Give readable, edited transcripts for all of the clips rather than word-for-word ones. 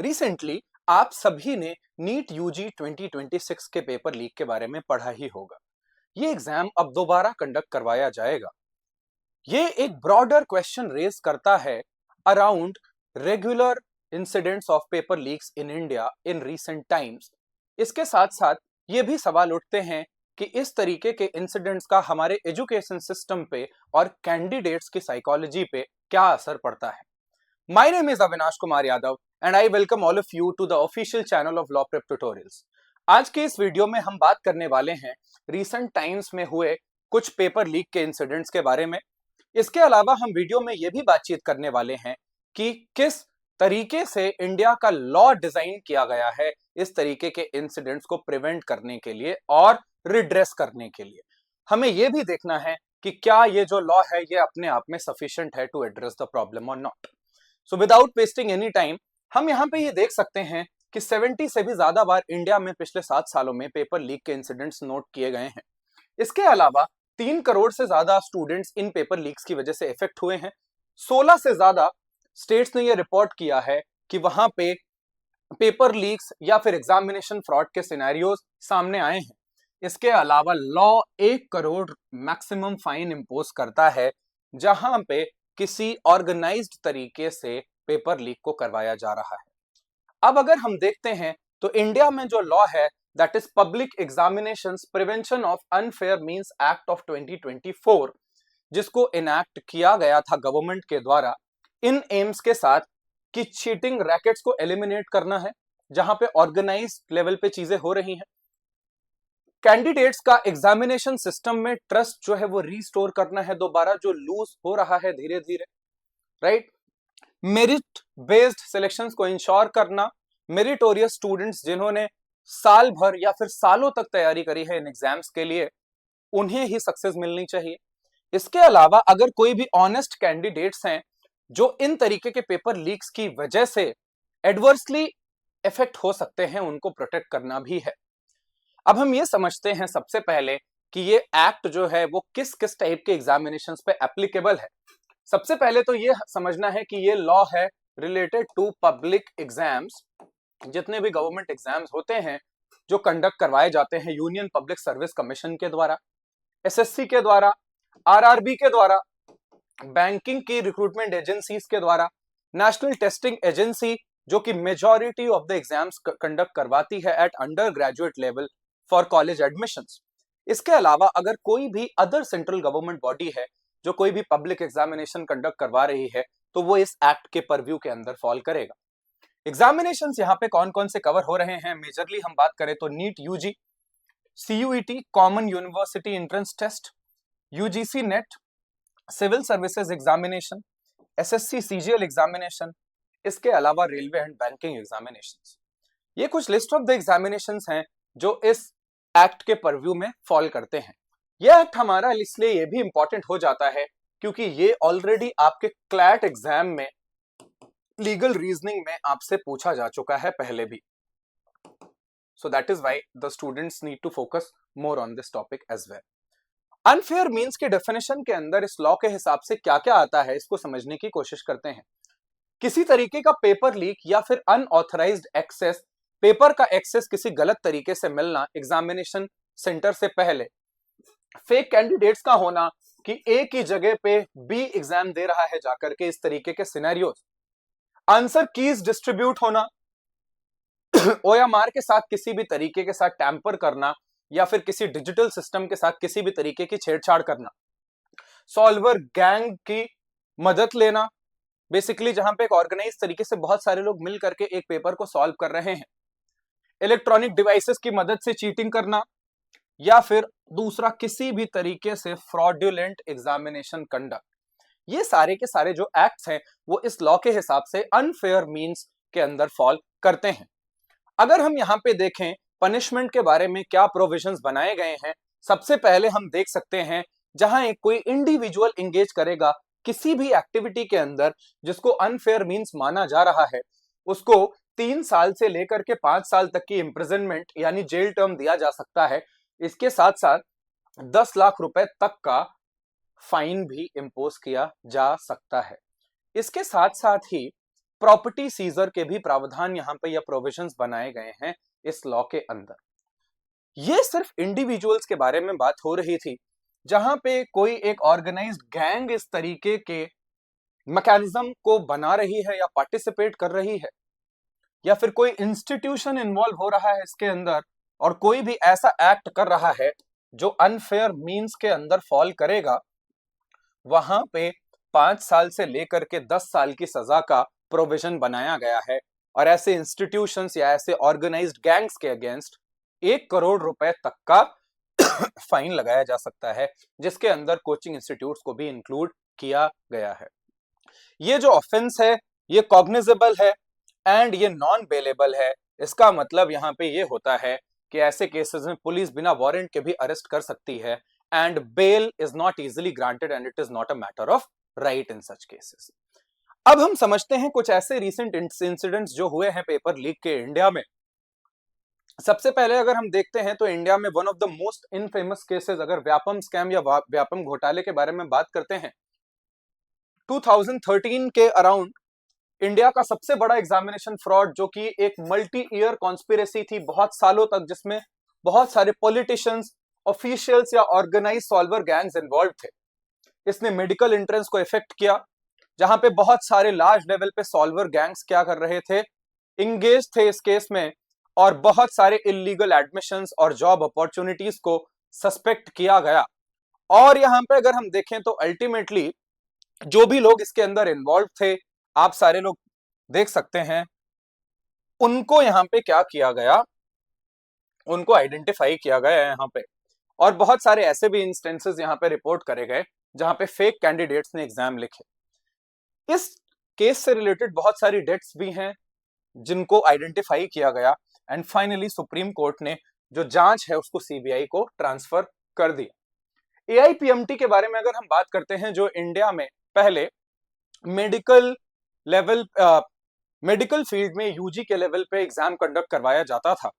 Recently आप सभी ने नीट यूजी 2026 के पेपर लीक के बारे में पढ़ा ही होगा। ये एग्जाम अब दोबारा कंडक्ट करवाया जाएगा। ये एक ब्रॉडर क्वेश्चन रेज करता है around regular incidents of paper leaks in India in recent times. इसके साथ साथ ये भी सवाल उठते हैं कि इस तरीके के इंसिडेंट्स का हमारे एजुकेशन सिस्टम पे और कैंडिडेट्स की साइकोलॉजी पे क्या असर पड़ता है। My name is Avinash Kumar Yadav and I welcome all of you to the official channel of Law Prep Tutorials. आज के इस वीडियो में हम बात करने वाले हैं रीसेंट टाइम्स में हुए कुछ पेपर लीक के इंसिडेंट्स के बारे में। इसके अलावा हम वीडियो में यह भी बातचीत करने वाले हैं कि किस तरीके से इंडिया का लॉ डिजाइन किया गया है इस तरीके के इंसिडेंट्स को प्रिवेंट करने के लिए और रिड्रेस करने के लिए। हमें यह भी देखना है कि क्या ये जो लॉ है ये अपने आप में सफिशिएंट है टू एड्रेस द प्रॉब्लम और not. So without wasting any time हम यहाँ पे ये देख सकते हैं कि 70 से भी ज्यादा बार इंडिया में पिछले 7 सालों में पेपर लीक के इंसिडेंट्स नोट किए गए हैं। इसके अलावा 3 करोड़ से ज्यादा स्टूडेंट्स इन पेपर लीक्स की वजह से इफेक्ट हुए हैं। 16 से ज्यादा स्टेट्स ने यह रिपोर्ट किया है कि वहां पे पेपर लीक्स या फिर एग्जामिनेशन फ्रॉड के सिनेरियोज सामने आए हैं। इसके अलावा law 1 crore maximum fine impose करता है जहां पे किसी ऑर्गेनाइज्ड तरीके से पेपर लीक को करवाया जा रहा है। अब अगर हम देखते हैं तो इंडिया में जो लॉ है that is public examinations prevention of unfair means act of 2024, जिसको इनैक्ट किया गया था गवर्नमेंट के द्वारा इन एम्स के साथ कि चीटिंग रैकेट्स को एलिमिनेट करना है जहां पे ऑर्गेनाइज्ड लेवल पे चीजें हो रही हैं। कैंडिडेट्स का एग्जामिनेशन सिस्टम में ट्रस्ट जो है वो रीस्टोर करना है दोबारा, जो लूज हो रहा है धीरे धीरे, राइट। मेरिट बेस्ड सिलेक्शंस को इंश्योर करना, मेरिटोरियस स्टूडेंट्स जिन्होंने साल भर या फिर सालों तक तैयारी करी है इन एग्जाम्स के लिए उन्हें ही सक्सेस मिलनी चाहिए। इसके अलावा अगर कोई भी ऑनेस्ट कैंडिडेट्स हैं जो इन तरीके के पेपर लीक्स की वजह से एडवर्सली इफेक्ट हो सकते हैं, उनको प्रोटेक्ट करना भी है। अब हम ये समझते हैं सबसे पहले कि ये एक्ट जो है वो किस किस टाइप के एग्जामिनेशंस पे एप्लीकेबल है। सबसे पहले तो ये समझना है कि ये लॉ है रिलेटेड टू पब्लिक एग्जाम्स, जितने भी गवर्नमेंट एग्जाम्स होते हैं जो कंडक्ट करवाए जाते हैं यूनियन पब्लिक सर्विस कमीशन के द्वारा, एसएससी के द्वारा, आरआरबी के द्वारा, बैंकिंग की रिक्रूटमेंट एजेंसीज के द्वारा, नेशनल टेस्टिंग एजेंसी जो कि majority of the exams conduct करवाती है at undergraduate level for college admissions. इसके अलावा अगर कोई भी अदर सेंट्रल गवर्नमेंट बॉडी है जो कोई भी पब्लिक एग्जामिनेशन कंडक्ट करवा रही है तो वो इस एक्ट के परव्यू के अंदर फॉल करेगा। एग्जामिनेशंस यहाँ पे कौन कौन से कवर हो रहे हैं, मेजरली हम बात करें तो NEET UG, CUET common university entrance test, UGC NET, civil services examination, SSC CGL examination, इसके अलावा रेलवे एंड बैंकिंग एग्जामिनेशंस। ये कुछ लिस्ट ऑफ द एग्जामिनेशंस हैं जो इस एक्ट के परव्यू में फॉल करते हैं। यह एक्ट हमारा इसलिए ये भी इंपॉर्टेंट हो जाता है क्योंकि ये ऑलरेडी आपके क्लैट एग्जाम में लीगल रीजनिंग में आपसे पूछा जा चुका है पहले भी। So that is why the students need to focus more on this topic as well. Unfair means के डेफिनेशन के अंदर इस लॉ के हिसाब से क्या क्या आता है इसको समझने की कोशिश करते हैं। किसी तरीके का पेपर लीक या फिर अनऑथराइज्ड एक्सेस, पेपर का एक्सेस किसी गलत तरीके से मिलना एग्जामिनेशन सेंटर से पहले, फेक कैंडिडेट्स का होना कि एक ही जगह पे बी एग्जाम दे रहा है जाकर के, इस तरीके के सिनेरियोस, आंसर कीज डिस्ट्रीब्यूट होना, ओएमआर के साथ किसी भी तरीके के साथ टैंपर करना या फिर किसी डिजिटल सिस्टम के साथ किसी भी तरीके की छेड़छाड़ करना, सॉल्वर गैंग की मदद लेना, बेसिकली जहां पे एक ऑर्गेनाइज तरीके से बहुत सारे लोग मिल करके एक पेपर को सॉल्व कर रहे हैं, इलेक्ट्रॉनिक डिवाइसेस की मदद से चीटिंग करना, या फिर दूसरा किसी भी तरीके से फ्रॉडुलेंट एग्जामिनेशन कंडक्ट। ये सारे के सारे जो एक्ट्स हैं वो इस लॉ के हिसाब से अनफेयर मींस के अंदर फॉल करते हैं। अगर हम यहाँ पे देखें पनिशमेंट के बारे में क्या प्रोविजंस बनाए गए हैं, सबसे पहले हम देख सकते हैं जहां एक कोई इंडिविजुअल इंगेज करेगा किसी भी एक्टिविटी के अंदर जिसको अनफेयर मींस माना जा रहा है, उसको 3 साल से लेकर के 5 साल तक की इंप्रिजनमेंट यानी जेल टर्म दिया जा सकता है। इसके साथ साथ 10 लाख रुपए तक का फाइन भी इंपोज किया जा सकता है। इसके साथ साथ ही प्रॉपर्टी सीजर के भी प्रावधान यहाँ पे या प्रोविजंस बनाए गए हैं इस लॉ के अंदर। ये सिर्फ इंडिविजुअल्स के बारे में बात हो रही थी, जहां पे कोई एक ऑर्गेनाइज्ड गैंग इस तरीके के मैकेनिज्म को बना रही है या पार्टिसिपेट कर रही है, या फिर कोई इंस्टीट्यूशन इन्वॉल्व हो रहा है इसके अंदर और कोई भी ऐसा एक्ट कर रहा है जो अनफेयर मींस के अंदर फॉल करेगा, वहां पे 5 साल से लेकर के 10 साल की सजा का प्रोविजन बनाया गया है। और ऐसे इंस्टीट्यूशंस या ऐसे ऑर्गेनाइज्ड गैंग्स के अगेंस्ट 1 करोड़ रुपए तक का फाइन लगाया जा सकता है, जिसके अंदर कोचिंग इंस्टीट्यूट्स को भी इंक्लूड किया गया है। ये जो ऑफेंस है ये कॉग्निजेबल है एंड ये नॉन बेलेबल है। इसका मतलब यहाँ पे ये होता है कि ऐसे केसेस में पुलिस बिना वारंट के भी अरेस्ट कर सकती है and bail is not easily granted and it is not a matter of right in such cases. अब हम समझते हैं कुछ ऐसे रिसेंट इंसिडेंट्स जो हुए हैं पेपर लीक के इंडिया में। सबसे पहले अगर हम देखते हैं तो इंडिया में one of the most infamous cases, अगर व्यापम स्कैम या व्यापम घोटाले के बारे में बात करते हैं, 2013 के अराउंड इंडिया का सबसे बड़ा एग्जामिनेशन फ्रॉड, जो कि एक मल्टी ईयर कॉन्स्पिरेसी थी बहुत सालों तक, जिसमें बहुत सारे पॉलिटिशियंस, ऑफिशियल्स या ऑर्गेनाइज सॉल्वर गैंग्स इन्वॉल्व थे। इसने मेडिकल एंट्रेंस को इफेक्ट किया, जहां पे बहुत सारे लार्ज लेवल पे सॉल्वर गैंग्स क्या कर रहे थे, इंगेज थे इस केस में, और बहुत सारे इलीगल एडमिशंस और जॉब अपॉर्चुनिटीज को सस्पेक्ट किया गया। और यहाँ पे अगर हम देखें तो अल्टीमेटली जो भी लोग इसके अंदर इन्वॉल्व थे, आप सारे लोग देख सकते हैं, उनको यहाँ पे क्या किया गया, उनको आइडेंटिफाई किया गया है यहाँ पे। और बहुत सारे ऐसे भी इंस्टेंसेस यहाँ पे रिपोर्ट करे गए जहां पे फेक कैंडिडेट्स ने एग्जाम लिखे। इस केस से रिलेटेड बहुत सारी डेट्स भी हैं जिनको आइडेंटिफाई किया गया एंड फाइनली सुप्रीम कोर्ट ने जो जांच है उसको सीबीआई को ट्रांसफर कर दिया। एआईपीएमटी के बारे में अगर हम बात करते हैं, जो इंडिया में पहले मेडिकल लेवल मेडिकल फील्ड में यूजी के लेवल पे एग्जाम कंडक्ट करवाया जाता था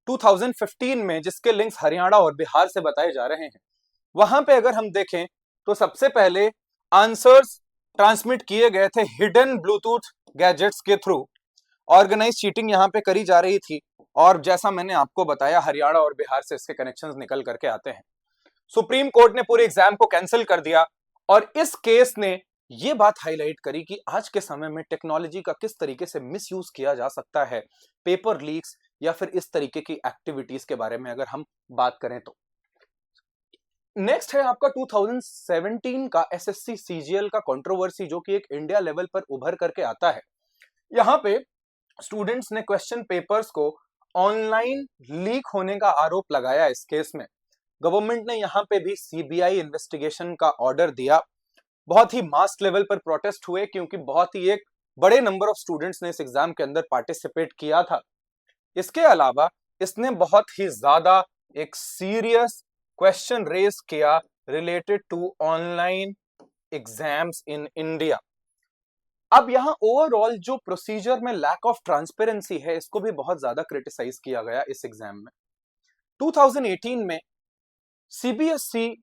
2015 में, जिसके लिंक्स हरियाणा और बिहार से बताए जा रहे हैं। वहां पे अगर हम देखें तो सबसे पहले आंसर्स ट्रांसमिट किए गए थे हिडन ब्लूटूथ गैजेट्स के थ्रू। ऑर्गेनाइज चीटिंग यहाँ पे करी जा रही थी, और जैसा मैंने आपको बताया हरियाणा और बिहार से इसके कनेक्शंस निकल करके आते हैं। सुप्रीम कोर्ट ने पूरे एग्जाम को कैंसिल कर दिया, और इस केस ने ये बात हाईलाइट करी कि आज के समय में टेक्नोलॉजी का किस तरीके से मिसयूज किया जा सकता है पेपर लीक्स या फिर इस तरीके की एक्टिविटीज के बारे में अगर हम बात करें तो। नेक्स्ट है आपका 2017 का एसएससी सीजीएल का कंट्रोवर्सी, जो कि एक इंडिया लेवल पर उभर करके आता है। यहाँ पे स्टूडेंट्स ने क्वेश्चन पेपर्स को ऑनलाइन लीक होने का आरोप लगाया। इस केस में गवर्नमेंट ने यहाँ पे भी सीबीआई इन्वेस्टिगेशन का ऑर्डर दिया। बहुत ही मास लेवल पर प्रोटेस्ट हुए, क्योंकि बहुत ही एक बड़े नंबर ऑफ स्टूडेंट्स ने इस एग्जाम के अंदर पार्टिसिपेट किया था। इसके अलावा इसने बहुत ही ज्यादा एक सीरियस क्वेश्चन रेज किया related to online exams in India. अब यहाँ ओवरऑल जो प्रोसीजर में लैक ऑफ ट्रांसपेरेंसी है, इसको भी बहुत ज्यादा क्रिटिसाइज किया गया इस एग्जाम में। 2018 में सीबीएसई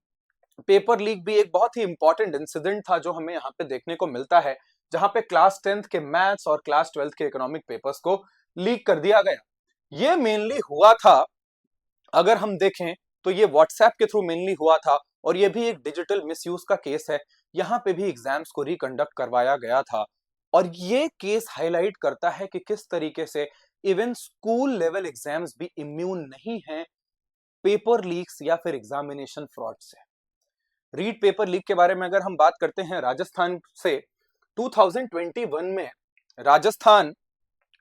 पेपर लीक भी एक बहुत ही इंपॉर्टेंट इंसिडेंट था जो हमें यहाँ पे देखने को मिलता है, जहां पे क्लास 10th के मैथ्स और क्लास 12th के इकोनॉमिक पेपर्स को लीक कर दिया गया। ये मेनली हुआ था, अगर हम देखें तो ये व्हाट्सएप के थ्रू मेनली हुआ था, और ये भी एक डिजिटल मिसयूज का केस है। यहाँ पे भी एग्जाम्स को रिकंडक्ट करवाया गया था, और ये केस हाईलाइट करता है कि किस तरीके से इवन स्कूल लेवल एग्जाम्स भी इम्यून नहीं हैं पेपर लीक्स या फिर एग्जामिनेशन फ्रॉड से। रीट पेपर लीक के बारे में अगर हम बात करते हैं राजस्थान से, 2021 में राजस्थान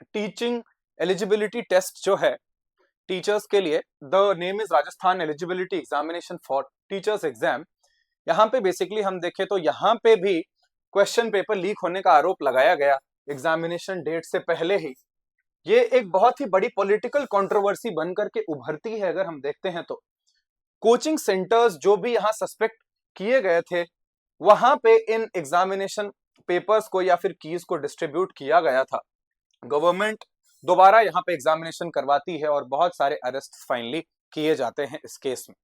टीचिंग एलिजिबिलिटी टेस्ट जो है टीचर्स के लिए, the name is Rajasthan eligibility examination for teachers exam. यहाँ पे बेसिकली हम देखें तो यहाँ पे भी क्वेश्चन पेपर लीक होने का आरोप लगाया गया एग्जामिनेशन डेट से पहले ही। ये एक बहुत ही बड़ी पॉलिटिकल कंट्रोवर्सी बन करके उभरती है। अगर हम देखते हैं तो कोचिंग सेंटर्स जो भी यहाँ सस्पेक्ट किए गए थे, वहां पे इन एग्जामिनेशन पेपर्स को या फिर कीज को डिस्ट्रीब्यूट किया गया था। गवर्नमेंट दोबारा यहाँ पे एग्जामिनेशन करवाती है और बहुत सारे अरेस्ट फाइनली किए जाते हैं इस केस में।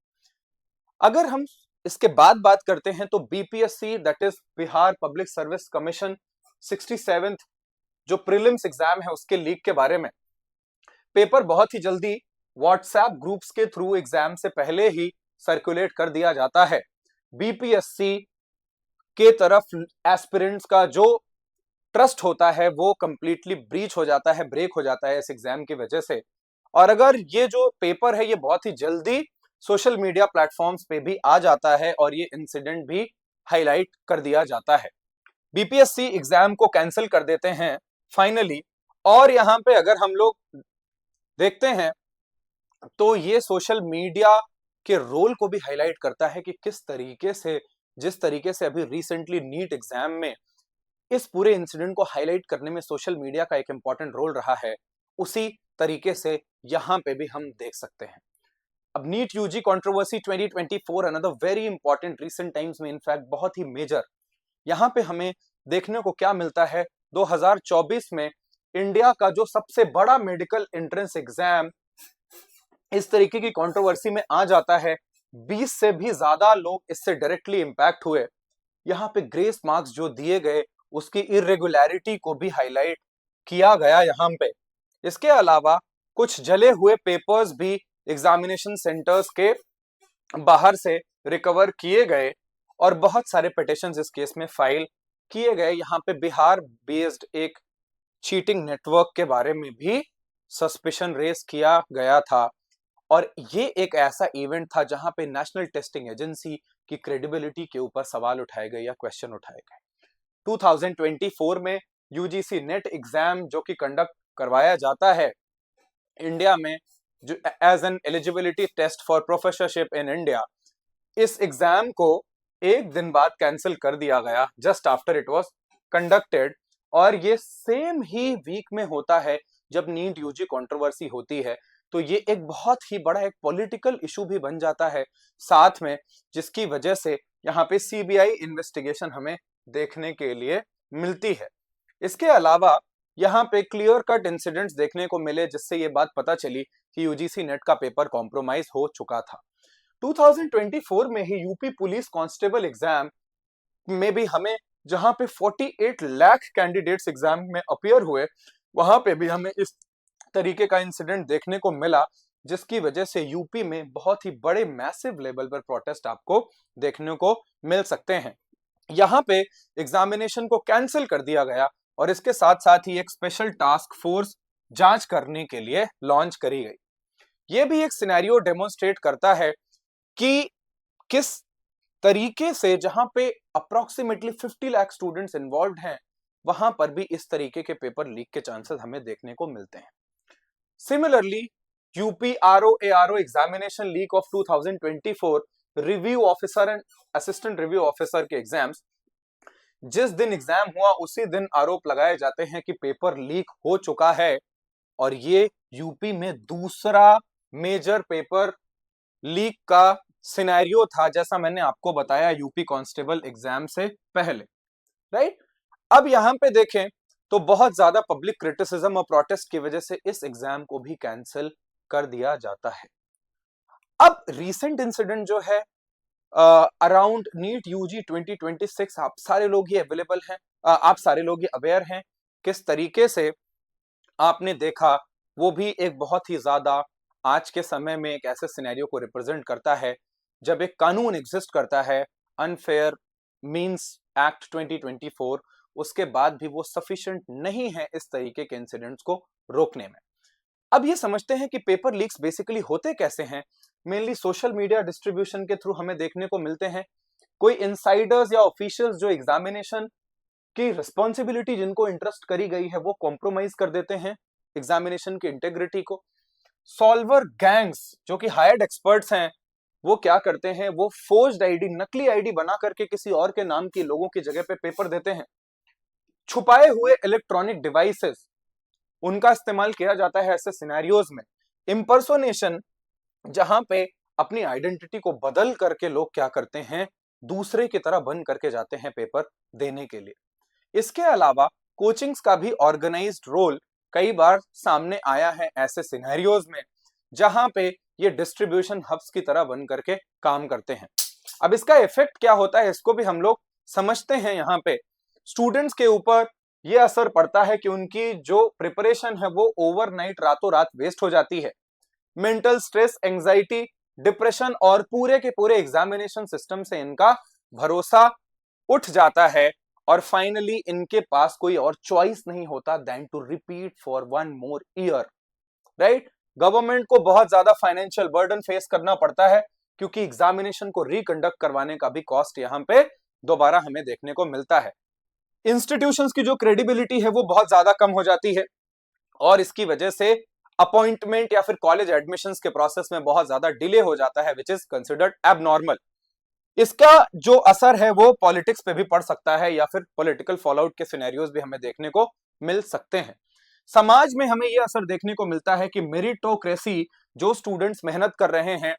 अगर हम इसके बाद बात करते हैं तो BPSC, that is Bihar public service commission 67th जो प्रीलिम्स एग्जाम है उसके लीक के बारे में। पेपर बहुत ही जल्दी व्हाट्सएप ग्रुप्स के थ्रू एग्जाम से पहले ही सर्कुलेट कर दिया जाता है। बीपीएससी के तरफ एस्पिरेंट्स का जो ट्रस्ट होता है वो कंप्लीटली ब्रीच हो जाता है, ब्रेक हो जाता है इस एग्जाम की वजह से। और अगर ये जो पेपर है ये बहुत ही जल्दी सोशल मीडिया प्लेटफॉर्म्स पे भी आ जाता है और ये इंसिडेंट भी हाईलाइट कर दिया जाता है, बीपीएससी एग्जाम को कैंसिल कर देते हैं फाइनली। और यहाँ पे अगर हम लोग देखते हैं तो ये सोशल मीडिया के रोल को भी हाईलाइट करता है कि किस तरीके से, जिस तरीके से अभी रिसेंटली नीट एग्जाम में इस पूरे इंसिडेंट को हाईलाइट करने में सोशल मीडिया का एक इंपॉर्टेंट रोल रहा है, उसी तरीके से यहां पे भी हम देख सकते हैं। अब NEET UG controversy 2024 another very important recent times में, इनफैक्ट बहुत ही मेजर। यहां पे हमें देखने को क्या मिलता है, 2024 में इंडिया का जो सबसे बड़ा मेडिकल एंट्रेंस एग्जाम इस तरीके की कंट्रोवर्सी में आ जाता है। 20 से भी ज्यादा लोग इससे डायरेक्टली इंपैक्ट हुए। यहाँ पे ग्रेस मार्क्स जो दिए गए उसकी इरेगुलरिटी को भी हाईलाइट किया गया यहाँ पे। इसके अलावा कुछ जले हुए पेपर्स भी एग्जामिनेशन सेंटर्स के बाहर से रिकवर किए गए और बहुत सारे पिटिशंस इस केस में फाइल किए गए। यहाँ पे बिहार बेस्ड एक चीटिंग नेटवर्क के बारे में भी सस्पिशन रेस किया गया था और ये एक ऐसा इवेंट था जहां पे नेशनल टेस्टिंग एजेंसी की क्रेडिबिलिटी के ऊपर सवाल उठाए गए या क्वेश्चन उठाए गए। 2024 में यूजीसी नेट एग्जाम जो कि कंडक्ट करवाया जाता है इंडिया में, जो as an eligibility test for professorship in India, इस एग्जाम को एक दिन बाद कैंसिल कर दिया गया just after it was conducted. और ये सेम ही वीक में होता है जब नीट यूजी कंट्रोवर्सी होती है, तो ये एक बहुत ही बड़ा एक पॉलिटिकल इशू भी बन जाता है साथ में, जिसकी वजह से यहाँ पे सीबीआई इन्वेस्टिगेशन हमें देखने के लिए मिलती है। इसके अलावा यहाँ पे क्लियर कट इंसिडेंट्स देखने को मिले जिससे ये बात पता चली कि यूजीसी नेट का पेपर कॉम्प्रोमाइज हो चुका था। 2024 में ही यूपी पुलिस कांस्टेबल एग्जाम में भी हमें, जहां पे 48 लाख कैंडिडेट्स एग्जाम में अपियर हुए, वहां पे भी हमें इस तरीके का इंसिडेंट देखने को मिला, जिसकी वजह से यूपी में बहुत ही बड़े मैसिव लेवल पर प्रोटेस्ट आपको देखने को मिल सकते हैं। यहाँ पे एग्जामिनेशन को कैंसिल कर दिया गया और इसके साथ साथ ही एक स्पेशल टास्क फोर्स जांच करने के लिए लॉन्च करी गई। ये भी एक सिनेरियो डेमोन्स्ट्रेट करता है कि किस तरीके से जहां पे अप्रोक्सीमेटली 50 लाख स्टूडेंट्स इन्वॉल्व हैं, वहां पर भी इस तरीके के पेपर लीक के चांसेस हमें देखने को मिलते हैं। Similarly UP RO examination leak of 2024 review officer and assistant review officer के एग्जाम्स, जिस दिन एग्जाम हुआ उसी दिन आरोप लगाए जाते हैं कि पेपर लीक हो चुका है। और ये यूपी में दूसरा मेजर पेपर लीक का सिनेरियो था, जैसा मैंने आपको बताया यूपी कांस्टेबल एग्जाम से पहले, राइट। अब यहां पे देखें तो बहुत ज्यादा पब्लिक क्रिटिसिज्म और प्रोटेस्ट की वजह से इस एग्जाम को भी कैंसिल कर दिया जाता है। अब रीसेंट इंसिडेंट जो है अराउंड नीट यूजी 2026, आप सारे लोग ही अवेलेबल हैं, आप सारे लोग ही अवेयर हैं किस तरीके से आपने देखा। वो भी एक बहुत ही ज्यादा आज के समय में एक ऐसे सिनेरियो को रिप्रेजेंट करता है जब एक कानून एग्जिस्ट करता है, अनफेयर मींस एक्ट 2024, उसके बाद भी वो सफिशिएंट नहीं है इस तरीके के इंसिडेंट्स को रोकने में। अब ये समझते हैं कि पेपर लीक्स बेसिकली होते कैसे हैं। मेनली सोशल मीडिया डिस्ट्रीब्यूशन के थ्रू हमें देखने को मिलते हैं। कोई इनसाइडर्स या ऑफिशियल्स जो एग्जामिनेशन की रिस्पॉन्सिबिलिटी जिनको इंटरेस्ट करी गई है वो कॉम्प्रोमाइज कर देते हैं एग्जामिनेशन की इंटेग्रिटी को। सॉल्वर गैंग्स जो कि हायर्ड एक्सपर्ट्स हैं, वो क्या करते हैं, वो फोर्ज्ड आईडी, नकली आईडी बना करके किसी और के नाम की लोगों की जगह पे पेपर देते हैं। छुपाए हुए इलेक्ट्रॉनिक डिवाइसेस, उनका इस्तेमाल किया जाता है ऐसे सिनेरियोज में। इंपर्सोनेशन, जहां पे अपनी आइडेंटिटी को बदल करके लोग क्या करते हैं, दूसरे की तरह बन करके जाते हैं पेपर देने के लिए। इसके अलावा कोचिंग्स का भी ऑर्गेनाइज्ड रोल कई बार सामने आया है ऐसे सिनेरियोज में, जहां पे ये डिस्ट्रीब्यूशन हब्स की तरह बन करके काम करते हैं। अब इसका इफेक्ट क्या होता है इसको भी हम लोग समझते हैं। यहाँ पे स्टूडेंट्स के ऊपर ये असर पड़ता है कि उनकी जो प्रिपरेशन है वो ओवरनाइट रातों रात वेस्ट हो जाती है। मेंटल स्ट्रेस, एंजाइटी, डिप्रेशन और पूरे के पूरे एग्जामिनेशन सिस्टम से इनका भरोसा उठ जाता है और फाइनली इनके पास कोई और चॉइस नहीं होता then to repeat for one more year, right. Government को बहुत ज्यादा फाइनेंशियल बर्डन फेस करना पड़ता है क्योंकि एग्जामिनेशन को रिकंडक्ट करवाने का भी कॉस्ट यहाँ पे दोबारा हमें देखने को मिलता है। इंस्टीट्यूशंस की जो क्रेडिबिलिटी है वो बहुत ज्यादा कम हो जाती है और इसकी वजह से अपॉइंटमेंट या फिर कॉलेज एडमिशंस के प्रोसेस में बहुत ज्यादा डिले हो जाता है, विच इज कंसिडर्ड एबनॉर्मल। इसका जो असर है वो पॉलिटिक्स पे भी पड़ सकता है या फिर पॉलिटिकल फॉलोआउट के सिनेरियोज भी हमें देखने को मिल सकते हैं। समाज में हमें यह असर देखने को मिलता है कि मेरिटोक्रेसी, जो स्टूडेंट्स मेहनत कर रहे हैं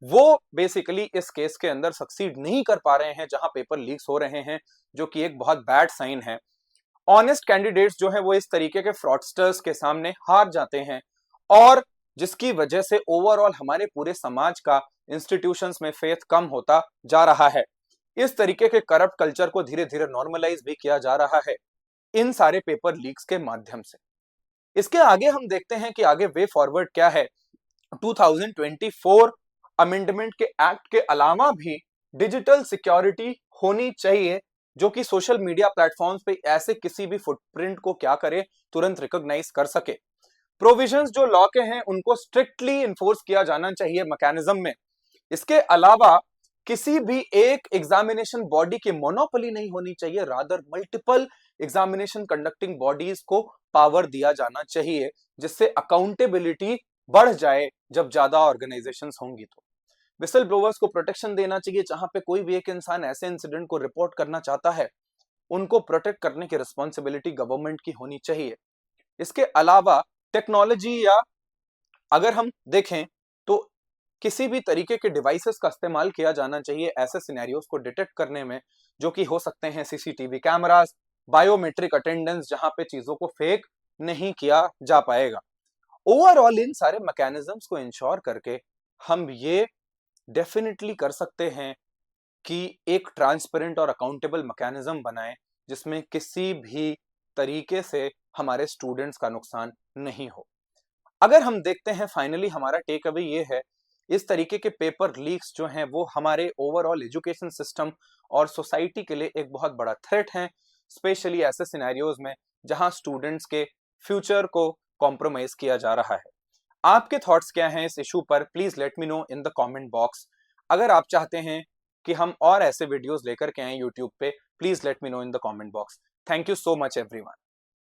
वो बेसिकली इस केस के अंदर सक्सीड नहीं कर पा रहे हैं जहां पेपर लीक्स हो रहे हैं, जो कि एक बहुत बैड साइन है। ऑनेस्ट कैंडिडेट्स जो है वो इस तरीके के फ्रॉडस्टर्स के सामने हार जाते हैं और जिसकी वजह से ओवरऑल हमारे पूरे समाज का इंस्टीट्यूशंस में फेथ कम होता जा रहा है। इस तरीके के करप्ट कल्चर को धीरे धीरे नॉर्मलाइज भी किया जा रहा है इन सारे पेपर लीक्स के माध्यम से। इसके आगे हम देखते हैं कि आगे वे फॉरवर्ड क्या है। 2024 अमेंडमेंट के एक्ट के अलावा भी डिजिटल सिक्योरिटी होनी चाहिए जो कि सोशल मीडिया प्लेटफॉर्म्स पे ऐसे किसी भी फुटप्रिंट को क्या करे, तुरंत रिकॉग्नाइज कर सके। प्रोविजंस जो लॉ के हैं उनको स्ट्रिक्टली इन्फोर्स किया जाना चाहिए मैकेनिज्म में। इसके अलावा किसी भी एक एग्जामिनेशन बॉडी की मोनोपोली नहीं होनी चाहिए, rather multiple examination conducting bodies को पावर दिया जाना चाहिए जिससे अकाउंटेबिलिटी बढ़ जाए जब ज्यादा ऑर्गेनाइजेशंस होंगी। तो विसल ब्लोवर्स को प्रोटेक्शन देना चाहिए, जहां पे कोई भी एक इंसान ऐसे इंसिडेंट को रिपोर्ट करना चाहता है उनको प्रोटेक्ट करने की रिस्पॉन्सिबिलिटी गवर्नमेंट की होनी चाहिए। इसके अलावा टेक्नोलॉजी या अगर हम देखें तो किसी भी तरीके के डिवाइसेस का इस्तेमाल किया जाना चाहिए ऐसे सिनेरियोस को डिटेक्ट करने में, जो कि हो सकते हैं सीसीटीवी कैमरास, बायोमेट्रिक अटेंडेंस, जहां पे चीजों को फेक नहीं किया जा पाएगा। ओवरऑल इन सारे मैकेनिज्म्स को इंश्योर करके हम ये डेफिनेटली कर सकते हैं कि एक ट्रांसपेरेंट और अकाउंटेबल मैकेनिज्म बनाएं जिसमें किसी भी तरीके से हमारे स्टूडेंट्स का नुकसान नहीं हो। अगर हम देखते हैं फाइनली हमारा टेक अवे ये है, इस तरीके के पेपर लीक्स जो हैं वो हमारे ओवरऑल एजुकेशन सिस्टम और सोसाइटी के लिए एक बहुत बड़ा थ्रेट है, स्पेशली ऐसे सिनेरियोज में जहां स्टूडेंट्स के फ्यूचर को कॉम्प्रोमाइज किया जा रहा है। आपके थॉट्स क्या हैं इस इशू पर, please let me know in the comment box. अगर आप चाहते हैं कि हम और ऐसे वीडियोस लेकर के आए यूट्यूब पे, please let me know in the comment box. Thank you so much everyone.